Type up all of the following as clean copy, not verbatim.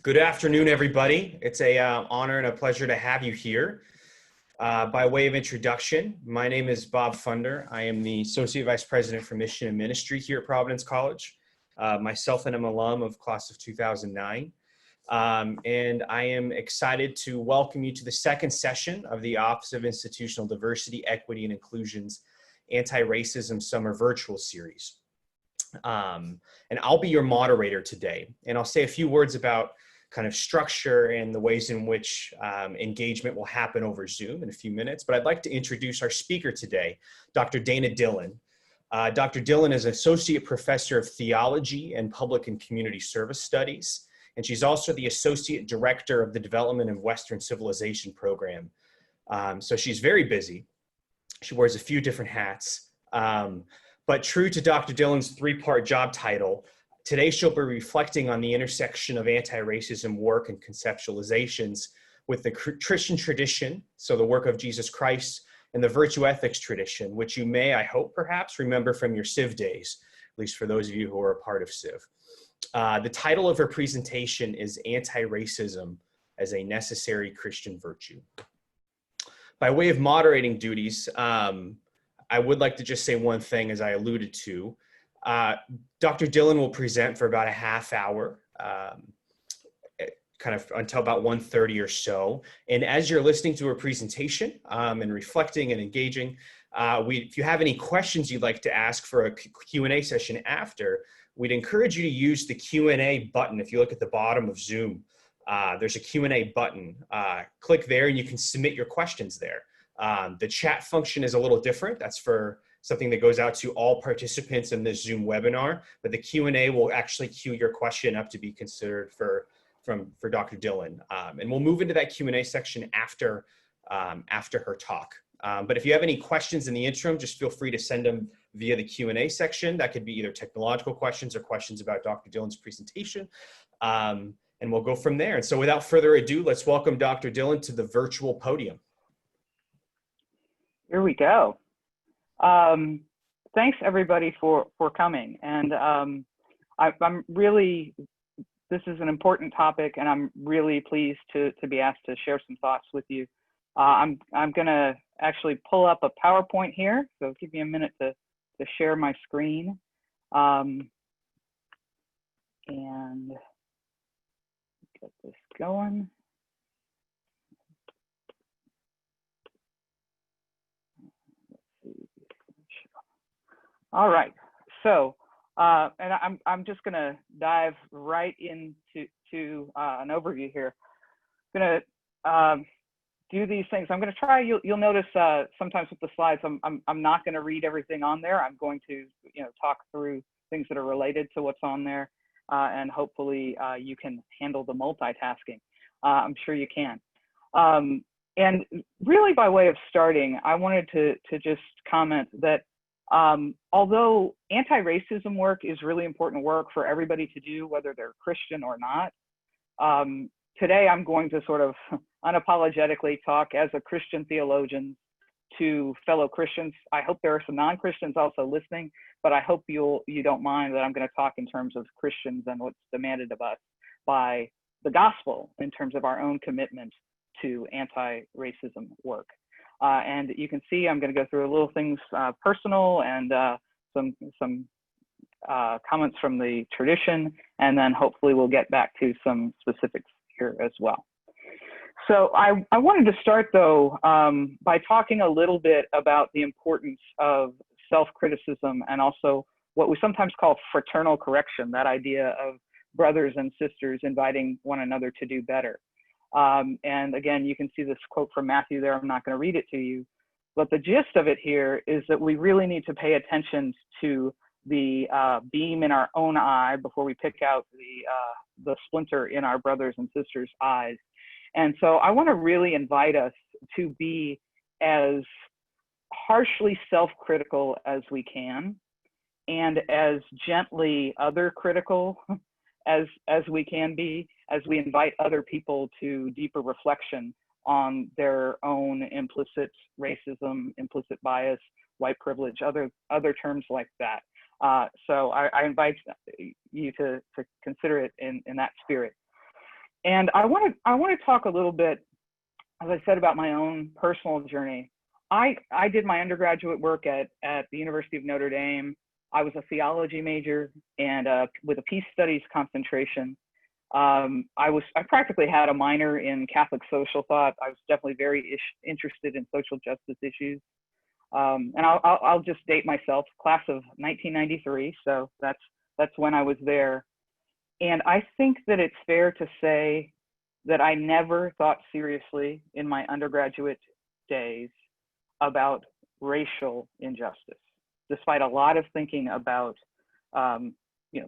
Good afternoon, everybody. It's a honor and a pleasure to have you here. By way of introduction, my name is Bob Pfunder. I am the Associate Vice President for Mission and Ministry here at Providence College. Myself and I'm an alum of class of 2009. And I am excited to welcome you to the second session of the Office of Institutional Diversity, Equity, and Inclusion's Anti-Racism Summer Virtual Series. And I'll be your moderator today. And I'll say a few words about kind of structure and the ways in which engagement will happen over Zoom in a few minutes. But I'd like to introduce our speaker today, Dr. Dana Dillon. Dr. Dillon is Associate Professor of Theology and Public and Community Service Studies. And she's also the Associate Director of the Development of Western Civilization Program. So she's very busy. She wears a few different hats. But true to Dr. Dillon's three-part job title, today she'll be reflecting on the intersection of anti-racism work and conceptualizations with the Christian tradition, so the work of Jesus Christ, and the virtue ethics tradition, which you may, I hope, perhaps remember from your Civ days, at least for those of you who are a part of Civ. The title of her presentation is Anti-Racism as a Necessary Christian Virtue. By way of moderating duties, I would like to just say one thing, as I alluded to. Dr. Dillon will present for about a half hour, kind of until about 1:30 or so. And as you're listening to her presentation and reflecting and engaging, if you have any questions you'd like to ask for a Q&A session after, we'd encourage you to use the Q&A button. If you look at the bottom of Zoom, there's a Q&A button. Click there and you can submit your questions there. The chat function is a little different. That's for something that goes out to all participants in this Zoom webinar, but the Q&A will actually queue your question up to be considered for Dr. Dillon. And we'll move into that Q&A section after her talk. But if you have any questions in the interim, just feel free to send them via the Q&A section. That could be either technological questions or questions about Dr. Dillon's presentation. And we'll go from there. And so without further ado, let's welcome Dr. Dillon to the virtual podium. Here we go. Thanks everybody for coming. And I'm really, this is an important topic and I'm really pleased to be asked to share some thoughts with you. I'm gonna actually pull up a PowerPoint here. So give me a minute to share my screen. And get this going. All right, so and I'm just going to dive right into an overview here. I'm going to do these things. I'm going to try. You'll notice sometimes with the slides, I'm not going to read everything on there. I'm going to talk through things that are related to what's on there, and hopefully you can handle the multitasking. I'm sure you can. And really, by way of starting, I wanted to just comment that. Although anti-racism work is really important work for everybody to do, whether they're Christian or not, today I'm going to sort of unapologetically talk as a Christian theologian to fellow Christians. I hope there are some non-Christians also listening, but I hope you don't mind that I'm going to talk in terms of Christians and what's demanded of us by the gospel in terms of our own commitment to anti-racism work. And you can see I'm going to go through a little things personal and some comments from the tradition, and then hopefully we'll get back to some specifics here as well. So I wanted to start though by talking a little bit about the importance of self-criticism and also what we sometimes call fraternal correction, that idea of brothers and sisters inviting one another to do better. And again, you can see this quote from Matthew there. I'm not going to read it to you, but the gist of it here is that we really need to pay attention to the beam in our own eye before we pick out the splinter in our brothers and sisters' eyes. And so I want to really invite us to be as harshly self-critical as we can and as gently other-critical as we can be, as we invite other people to deeper reflection on their own implicit racism, implicit bias, white privilege, other terms like that. So I invite you to consider it in that spirit. And I want to talk a little bit, as I said, about my own personal journey. I did my undergraduate work at the University of Notre Dame. I was a theology major and with a peace studies concentration. I practically had a minor in Catholic social thought. I was definitely very interested in social justice issues. And I'll just date myself, class of 1993. So that's when I was there. And I think that it's fair to say that I never thought seriously in my undergraduate days about racial injustice, despite a lot of thinking about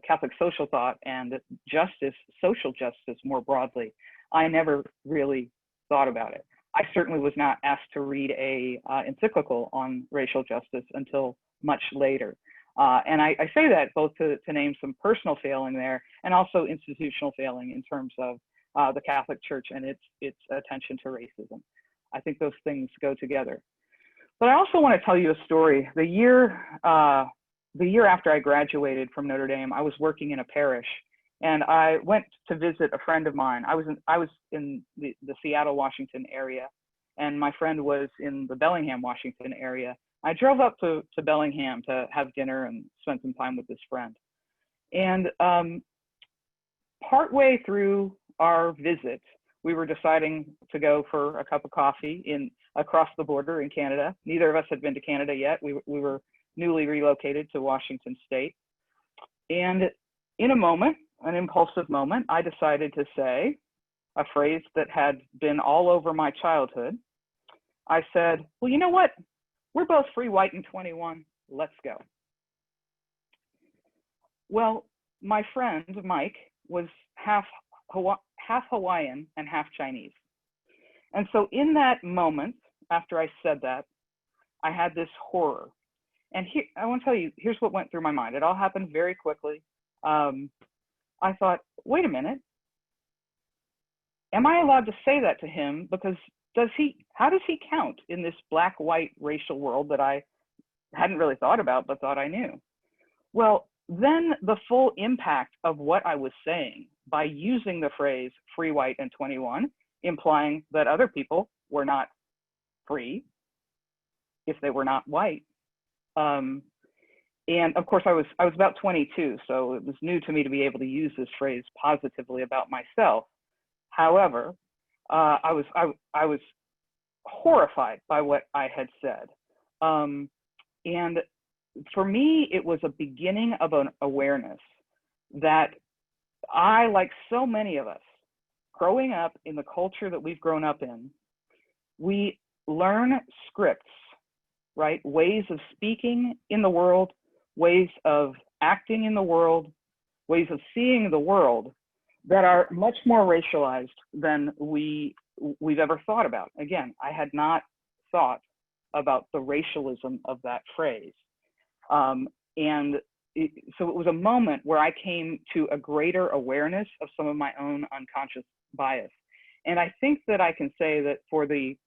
Catholic social thought and justice, social justice more broadly. I never really thought about it. I certainly was not asked to read a encyclical on racial justice until much later. And I say that both to name some personal failing there and also institutional failing in terms of the Catholic Church and its attention to racism. I think those things go together. But I also want to tell you a story. The year after I graduated from Notre Dame, I was working in a parish, and I went to visit a friend of mine. I was in the Seattle, Washington area, and my friend was in the Bellingham, Washington area. I drove up to Bellingham to have dinner and spend some time with this friend. And partway through our visit, we were deciding to go for a cup of coffee across the border in Canada. Neither of us had been to Canada yet. We were newly relocated to Washington State. And in a moment, an impulsive moment, I decided to say a phrase that had been all over my childhood. I said, well, you know what? We're both free, white, and 21. Let's go. Well, my friend, Mike, was half Hawaiian and half Chinese. And so in that moment, after I said that, I had this horror. And here, I want to tell you, here's what went through my mind. It all happened very quickly. I thought, wait a minute. Am I allowed to say that to him? Because how does he count in this black-white racial world that I hadn't really thought about, but thought I knew? Well, then the full impact of what I was saying by using the phrase free, white, and 21, implying that other people were not free if they were not white. And of course, I was about 22, so it was new to me to be able to use this phrase positively about myself. However, I was horrified by what I had said. And for me, it was a beginning of an awareness that I, like so many of us, growing up in the culture that we've grown up in, we learn scripts, right? Ways of speaking in the world, ways of acting in the world, ways of seeing the world that are much more racialized than we've ever thought about. Again, I had not thought about the racialism of that phrase. So it was a moment where I came to a greater awareness of some of my own unconscious bias. And I think that I can say that for the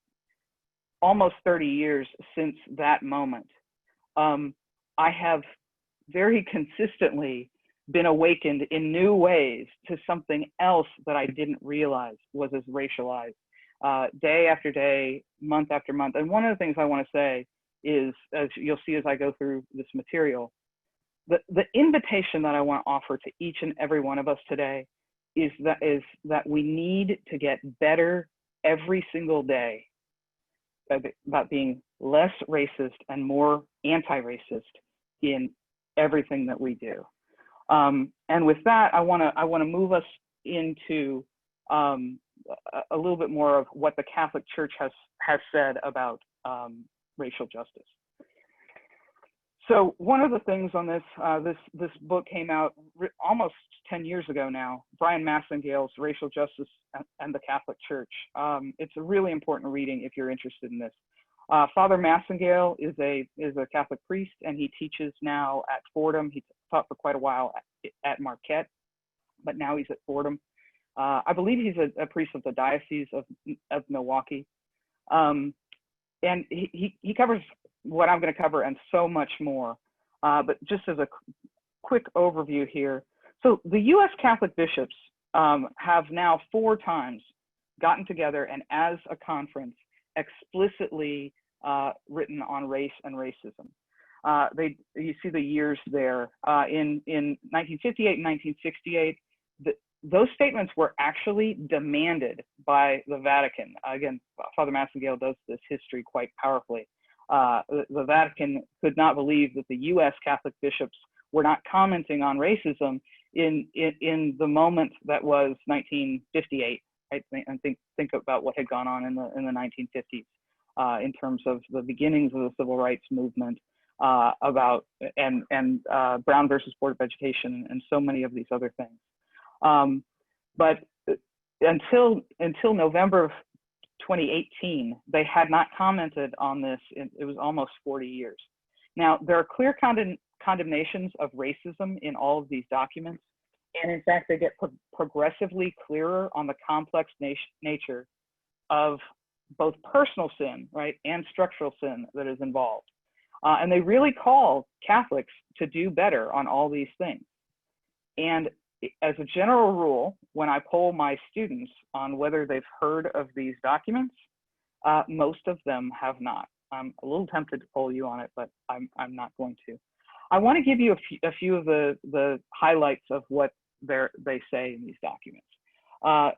almost 30 years since that moment, I have very consistently been awakened in new ways to something else that I didn't realize was as racialized, day after day, month after month. And one of the things I want to say is, as you'll see as I go through this material, the invitation that I want to offer to each and every one of us today is that we need to get better every single day about being less racist and more anti-racist in everything that we do. And with that, I want to move us into a little bit more of what the Catholic Church has said about racial justice. So one of the things on this book came out almost 10 years ago now, Brian Massengale's Racial Justice and the Catholic Church. It's a really important reading if you're interested in this. Father Massengale is a Catholic priest, and he teaches now at Fordham. He taught for quite a while at Marquette, but now he's at Fordham. I believe he's a priest of the Diocese of Milwaukee. And he covers what I'm going to cover and so much more. But just as a quick overview here. So the U.S. Catholic bishops have now 4 times gotten together and as a conference explicitly written on race and racism. You see the years there. In 1958 and 1968, those statements were actually demanded by the Vatican. Again, Father Massengale does this history quite powerfully. The Vatican could not believe that the U.S. Catholic bishops were not commenting on racism in the moment that was 1958. Right? And think about what had gone on in the 1950s in terms of the beginnings of the civil rights movement, about Brown versus Board of Education, and so many of these other things. But until November of 2018, they had not commented on this. It was almost 40 years. Now, there are clear condemnations of racism in all of these documents. And in fact, they get progressively clearer on the complex nature of both personal sin, right, and structural sin that is involved. And they really call Catholics to do better on all these things. And as a general rule, when I poll my students on whether they've heard of these documents, most of them have not. I'm a little tempted to poll you on it, but I'm not going to. I want to give you a few of the highlights of what they say in these documents.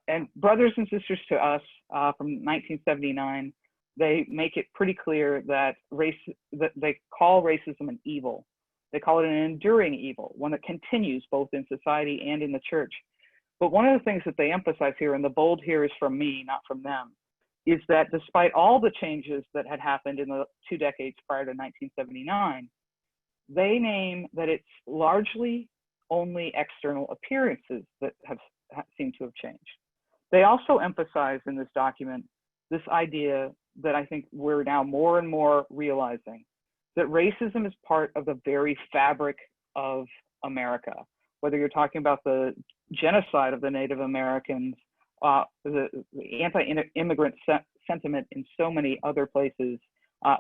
And brothers and sisters to us from 1979, they make it pretty clear that they call racism an evil. They call it an enduring evil, one that continues both in society and in the church. But one of the things that they emphasize here, and the bold here is from me, not from them, is that despite all the changes that had happened in the 2 decades prior to 1979, they name that it's largely only external appearances that seem to have changed. They also emphasize in this document this idea that I think we're now more and more realizing, that racism is part of the very fabric of America. Whether you're talking about the genocide of the Native Americans, the anti-immigrant sentiment in so many other places,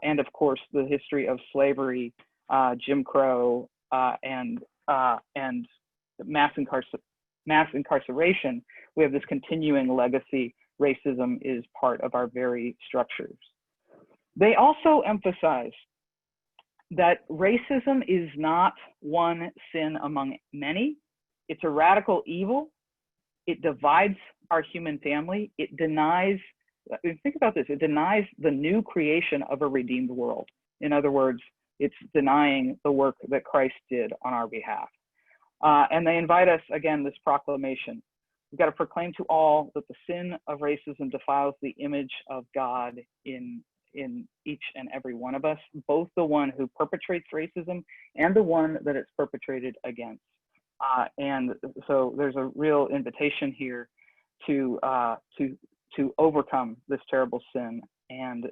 and of course the history of slavery, Jim Crow, and mass incarceration, we have this continuing legacy. Racism is part of our very structures. They also emphasize that racism is not one sin among many. It's a radical evil. It divides our human family. It denies, think about this, it denies the new creation of a redeemed world. In other words, it's denying the work that Christ did on our behalf. And they invite us, again, this proclamation. We've got to proclaim to all that the sin of racism defiles the image of God in each and every one of us, both the one who perpetrates racism and the one that it's perpetrated against. And so there's a real invitation here to overcome this terrible sin and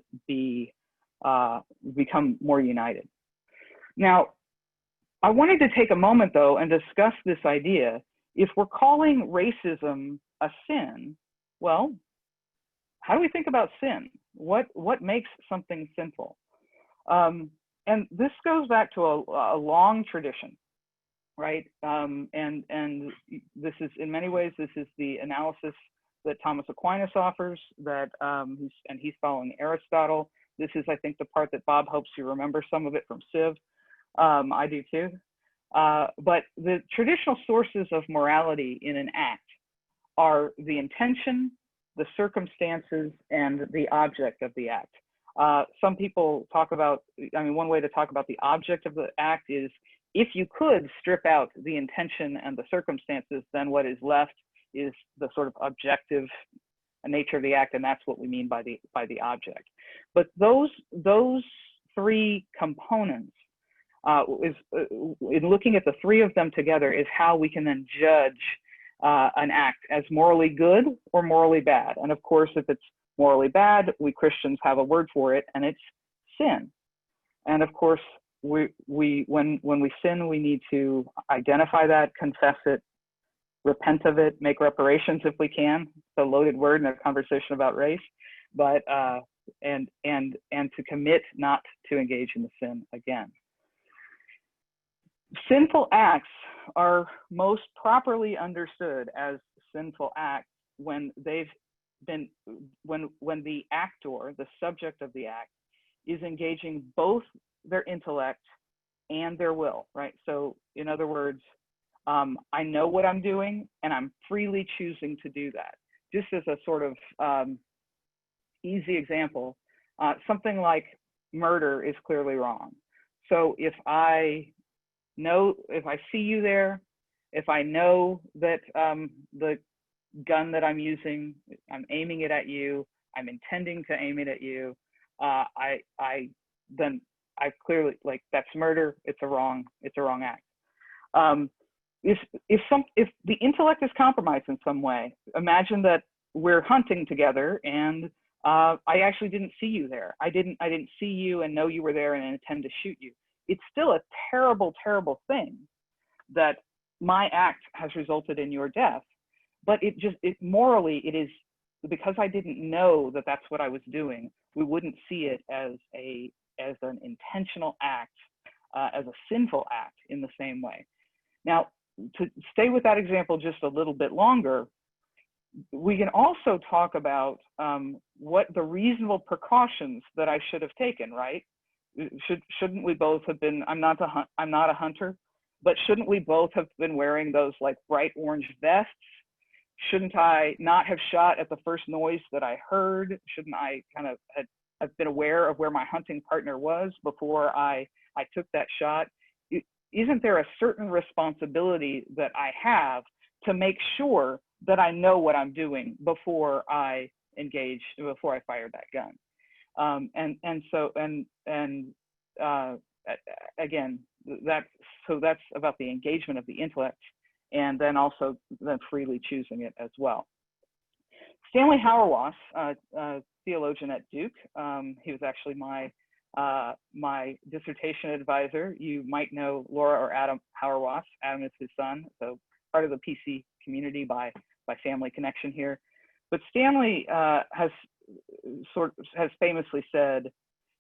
become more united. Now, I wanted to take a moment though and discuss this idea. If we're calling racism a sin, well, how do we think about sin? What makes something sinful? And this goes back to a long tradition, right? And this is, in many ways, this is the analysis that Thomas Aquinas offers, that he's following Aristotle. This is, I think, the part that Bob hopes you remember some of it from Civ. I do too. But the traditional sources of morality in an act are the intention, the circumstances, and the object of the act. Some people talk about, one way to talk about the object of the act is, if you could strip out the intention and the circumstances, then what is left is the sort of objective nature of the act, and that's what we mean by the object. But those 3 components, in looking at the 3 of them together, is how we can then judge an act as morally good or morally bad. And of course, if it's morally bad, we Christians have a word for it, and it's sin. And of course, when we sin, we need to identify that, confess it, repent of it, make reparations if we can. It's a loaded word in a conversation about race, but and to commit not to engage in the sin again. Sinful acts are most properly understood as sinful acts when they've been, when the actor, the subject of the act, is engaging both their intellect and their will, right? So in other words, I know what I'm doing and I'm freely choosing to do that. Just as a sort of easy example, something like murder is clearly wrong. So if I see you there, if I know that the gun that I'm using, I'm aiming it at you, I'm intending to aim it at you, then I clearly, like, that's murder. It's a wrong act. If the intellect is compromised in some way, imagine that we're hunting together and I actually didn't see you there. I didn't see you and know you were there and intend to shoot you. It's still a terrible, terrible thing that my act has resulted in your death. But morally, it is, because I didn't know that that's what I was doing, we wouldn't see it as an intentional act, as a sinful act in the same way. Now, to stay with that example just a little bit longer, we can also talk about what the reasonable precautions that I should have taken, right? Shouldn't we both have been, I'm not a hunter, but shouldn't we both have been wearing those like bright orange vests? Shouldn't I not have shot at the first noise that I heard? Shouldn't I kind of have been aware of where my hunting partner was before I took that shot? Isn't there a certain responsibility that I have to make sure that I know what I'm doing before I fire that gun? Again, that's about the engagement of the intellect, and then also then freely choosing it as well. Stanley Hauerwas, theologian at Duke, he was actually my dissertation advisor. You might know Laura or Adam Hauerwas. Adam is his son, so part of the PC community by family connection here. But Stanley has famously said,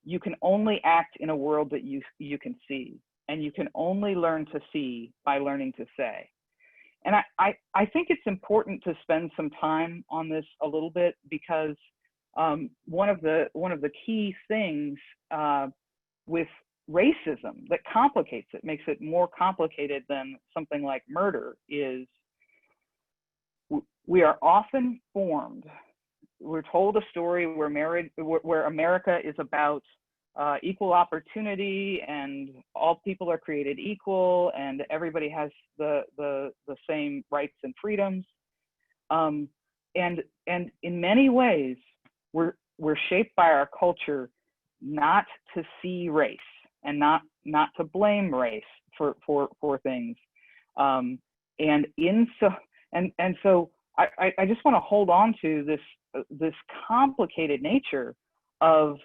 you can only act in a world that you can see, and you can only learn to see by learning to say. And I think it's important to spend some time on this a little bit, because one of the key things with racism that complicates it, makes it more complicated than something like murder, is we are often formed. We're told a story where America is about equal opportunity and all people are created equal and everybody has the same rights and freedoms. And in many ways, we're shaped by our culture not to see race and not to blame race for things. So I just want to hold on to this complicated nature of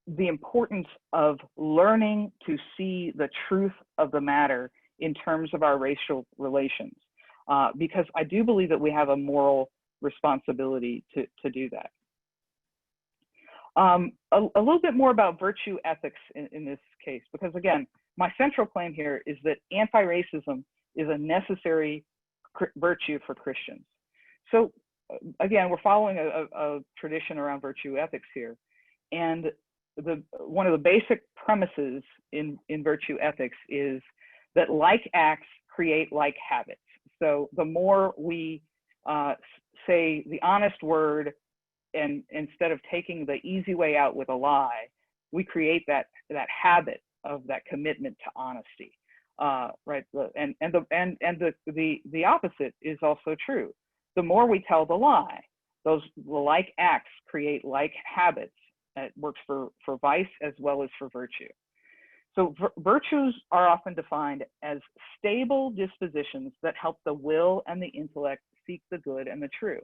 the importance of learning to see the truth of the matter in terms of our racial relations, because I do believe that we have a moral responsibility to do that. A little bit more about virtue ethics in this case, because again, my central claim here is that anti-racism is a necessary virtue for Christians. So again, we're following a tradition around virtue ethics here. And one of the basic premises in virtue ethics is that like acts create like habits. So the more we say the honest word, and instead of taking the easy way out with a lie, we create that habit of that commitment to honesty, right? And the opposite is also true. The more we tell the lie, the like acts create like habits. It works for vice as well as for virtue. So virtues are often defined as stable dispositions that help the will and the intellect seek the good and the true,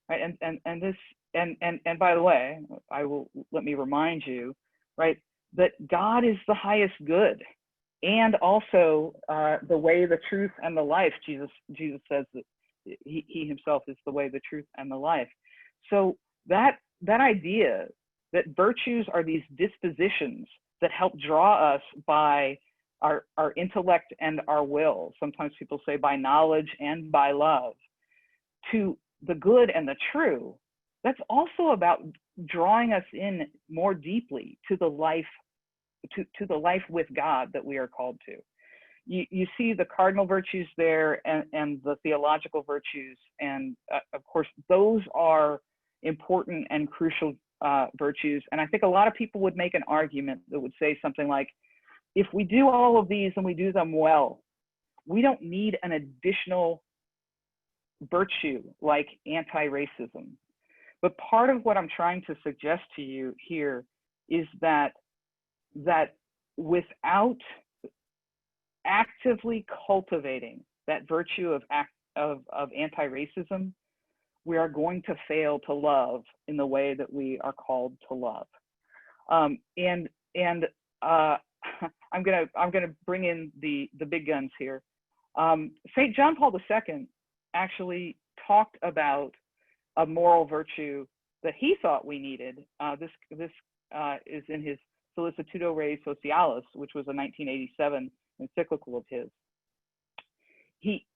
right? And by the way, let me remind you, right, that God is the highest good, and also the way, the truth, and the life. Jesus says that he himself is the way, the truth, and the life. So that idea that virtues are these dispositions that help draw us by our intellect and our will. Sometimes people say by knowledge and by love. to the good and the true, that's also about drawing us in more deeply to the life, to the life with God that we are called to. You see the cardinal virtues there, and the theological virtues, and of course those are important and crucial virtues. And I think a lot of people would make an argument that would say something like, if we do all of these and we do them well, we don't need an additional virtue like anti-racism. But part of what I'm trying to suggest to you here is that without actively cultivating that virtue of anti-racism, we are going to fail to love in the way that we are called to love. I'm gonna bring in the big guns here. St. John Paul II actually talked about a moral virtue that he thought we needed. This is in his Solicitudo Rei Socialis, which was a 1987 encyclical of his. He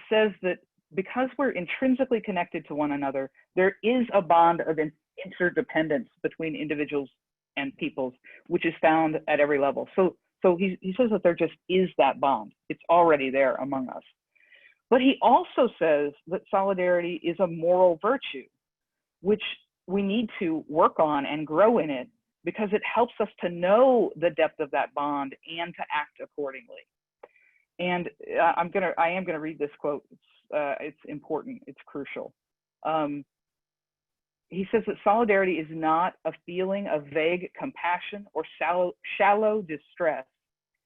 says that because we're intrinsically connected to one another, there is a bond of interdependence between individuals and peoples, which is found at every level. So he says that there just is that bond. It's already there among us. But he also says that solidarity is a moral virtue, which we need to work on and grow in it, because it helps us to know the depth of that bond and to act accordingly. And I am gonna read this quote. It's important. It's crucial. He says that solidarity is not a feeling of vague compassion or shallow distress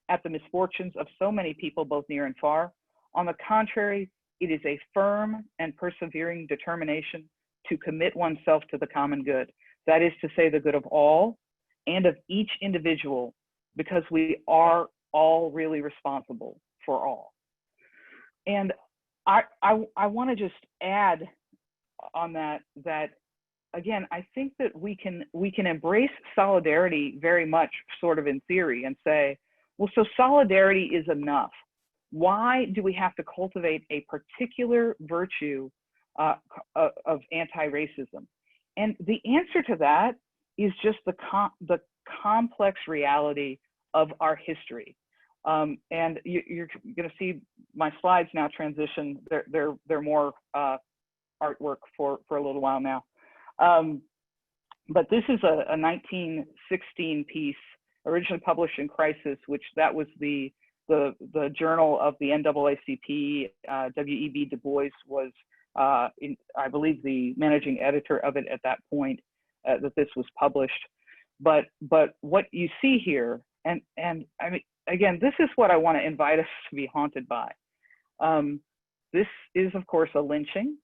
at the misfortunes of so many people, both near and far. On the contrary, it is a firm and persevering determination to commit oneself to the common good. That is to say, the good of all and of each individual, because we are all really responsible for all. And I want to just add on that again, I think that we can embrace solidarity very much sort of in theory and say, well, so solidarity is enough. Why do we have to cultivate a particular virtue of anti-racism? And the answer to that is just the complex reality of our history. And you're going to see my slides now transition. They're more artwork for a little while now. But this is a 1916 piece, originally published in Crisis, which that was the journal of the NAACP. W.E.B. Du Bois was, I believe, the managing editor of it at that point that this was published. But what you see here, and I mean, again, this is what I want to invite us to be haunted by. This is, of course, a lynching.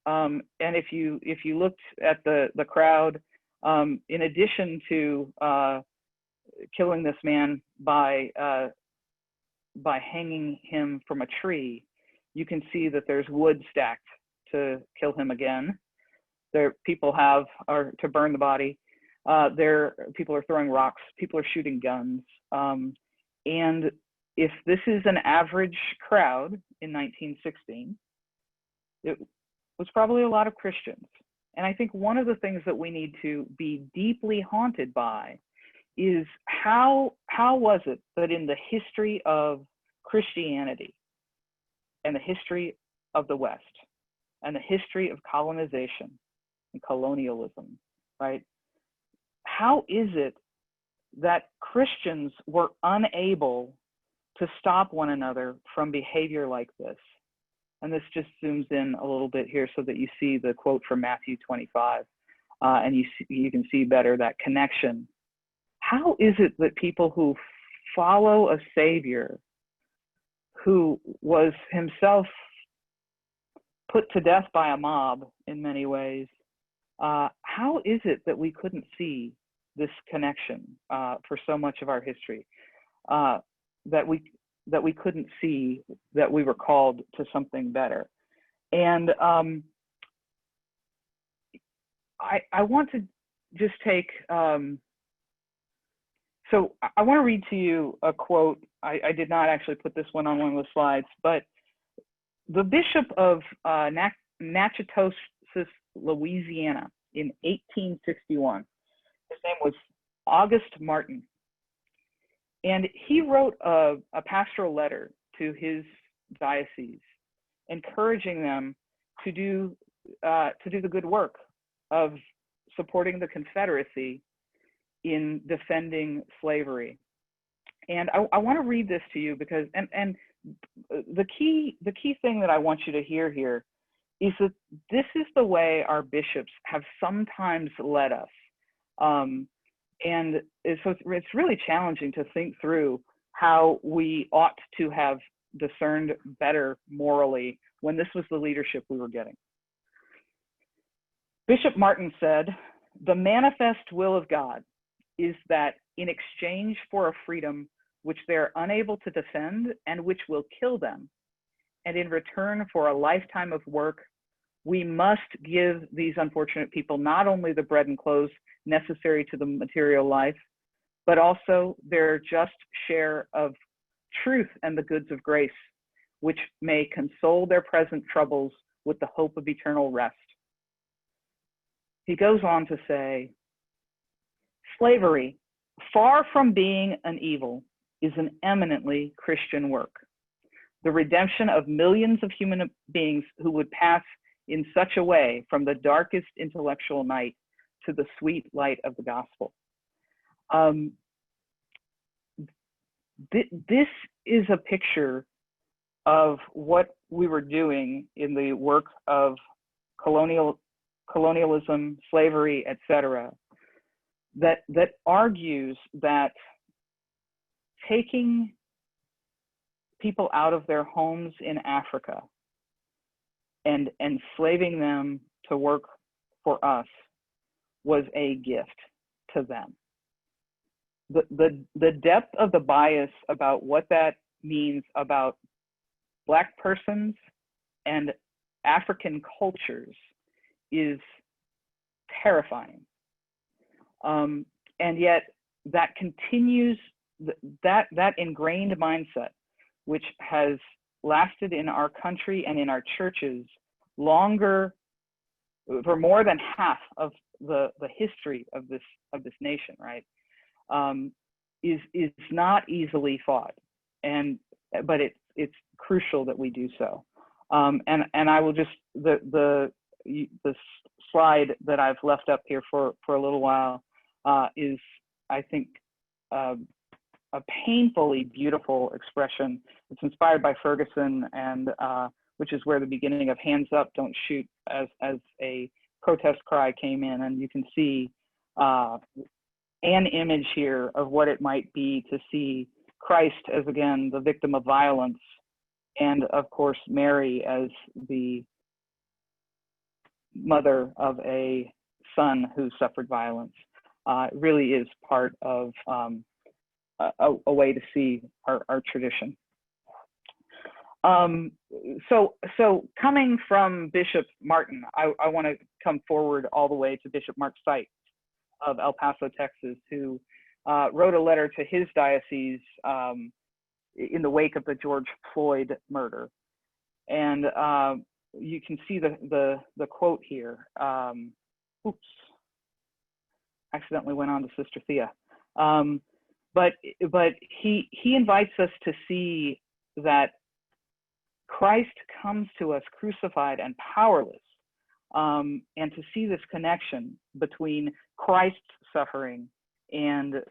And if you looked at the crowd, in addition to killing this man by hanging him from a tree, you can see that there's wood stacked to kill him again. People are to burn the body. People are throwing rocks. People are shooting guns. And if this is an average crowd in 1916, it was probably a lot of Christians. And I think one of the things that we need to be deeply haunted by is how was it that in the history of Christianity and the history of the West and the history of colonization and colonialism, right? How is it that Christians were unable to stop one another from behavior like this? And this just zooms in a little bit here so that you see the quote from Matthew 25, and you can see better that connection. How is it that people who follow a Savior who was himself put to death by a mob in many ways, how is it that we couldn't see this connection for so much of our history, that we couldn't see that we were called to something better? And I want to just take, so I want to read to you a quote. I did not actually put this one on one of the slides, but the Bishop of Natchitoches, Louisiana in 1861. His name was August Martin. And he wrote a pastoral letter to his diocese, encouraging them to do the good work of supporting the Confederacy in defending slavery. And I want to read this to you because, and the key thing that I want you to hear here is that this is the way our bishops have sometimes led us. And so it's really challenging to think through how we ought to have discerned better morally when this was the leadership we were getting. Bishop Martin said, "The manifest will of God is that in exchange for a freedom which they are unable to defend and which will kill them, and in return for a lifetime of work, we must give these unfortunate people not only the bread and clothes necessary to the material life, but also their just share of truth and the goods of grace, which may console their present troubles with the hope of eternal rest." He goes on to say, "Slavery, far from being an evil, is an eminently Christian work. The redemption of millions of human beings who would pass in such a way from the darkest intellectual night to the sweet light of the gospel." This is a picture of what we were doing in the work of colonialism, slavery, etc., that argues that taking people out of their homes in Africa and enslaving them to work for us was a gift to them. The depth of the bias about what that means about Black persons and African cultures is terrifying. And yet that continues, that ingrained mindset, which has lasted in our country and in our churches longer, for more than half of the history of this nation, right? Is not easily fought, but it's crucial that we do so. And I will just, the slide that I've left up here for a little while is, I think, a painfully beautiful expression. It's inspired by Ferguson, and which is where the beginning of "Hands Up, Don't Shoot" as a protest cry came in, and you can see an image here of what it might be to see Christ as, again, the victim of violence, and of course Mary as the mother of a son who suffered violence. It really is part of a way to see our tradition. So coming from Bishop Martin, I want to come forward all the way to Bishop Mark Seitz of El Paso, Texas, who wrote a letter to his diocese in the wake of the George Floyd murder. And you can see the quote here. Oops, accidentally went on to Sister Thea. But he invites us to see that Christ comes to us crucified and powerless, and to see this connection between Christ's suffering and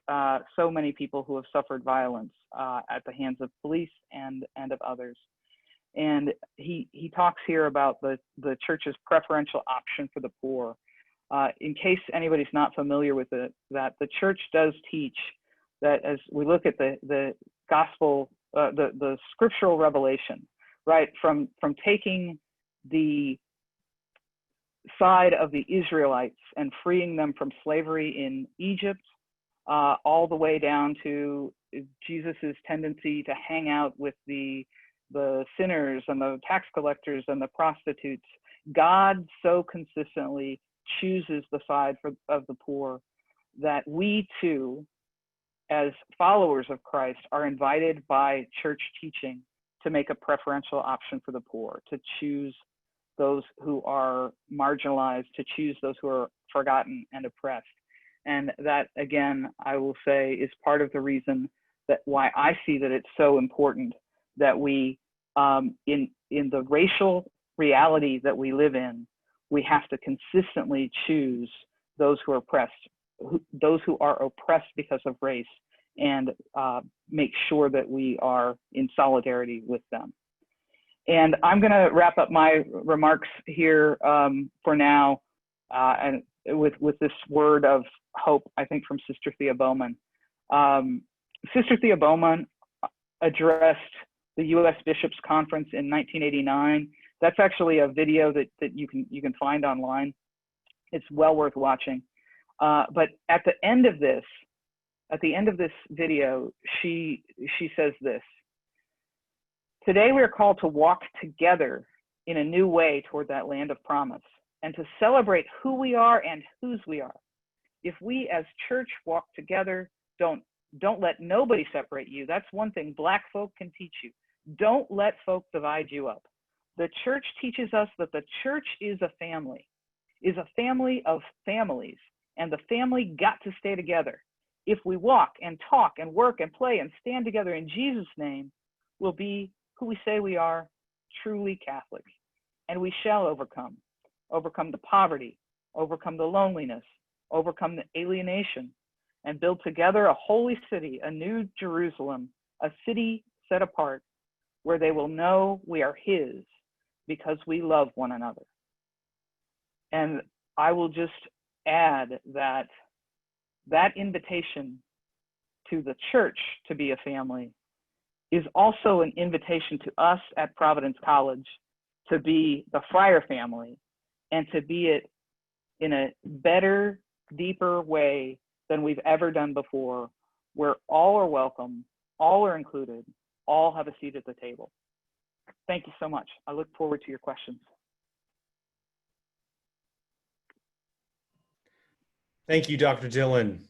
so many people who have suffered violence at the hands of police and of others. And he talks here about the church's preferential option for the poor. In case anybody's not familiar with it, that the church does teach that as we look at the gospel, the scriptural revelation, right, from taking the side of the Israelites and freeing them from slavery in Egypt, all the way down to Jesus's tendency to hang out with the sinners and the tax collectors and the prostitutes. God so consistently chooses the side of the poor that we too, as followers of Christ, are invited by church teaching to make a preferential option for the poor, to choose those who are marginalized, to choose those who are forgotten and oppressed. And that, again, I will say, is part of the reason that why I see that it's so important that we, in the racial reality that we live in, we have to consistently choose those who are oppressed, those who are oppressed because of race, and make sure that we are in solidarity with them. And I'm going to wrap up my remarks here for now, and with this word of hope, I think, from Sister Thea Bowman. Sister Thea Bowman addressed the U.S. Bishops' Conference in 1989. That's actually a video that you can find online. It's well worth watching. But at the end of this video, she says this: "Today we are called to walk together in a new way toward that land of promise, and to celebrate who we are and whose we are. If we as church walk together, don't let nobody separate you. That's one thing Black folk can teach you. Don't let folk divide you up. The church teaches us that the church is a family of families, and the family got to stay together. If we walk and talk and work and play and stand together in Jesus' name, we'll be who we say we are, truly Catholics. And we shall overcome the poverty, overcome the loneliness, overcome the alienation, and build together a holy city, a new Jerusalem, a city set apart, where they will know we are His because we love one another." And I will just add that that invitation to the church to be a family is also an invitation to us at Providence College to be the Friar family, and to be it in a better, deeper way than we've ever done before, where all are welcome, all are included, all have a seat at the table. Thank you so much. I look forward to your questions. Thank you, Dr. Dillon.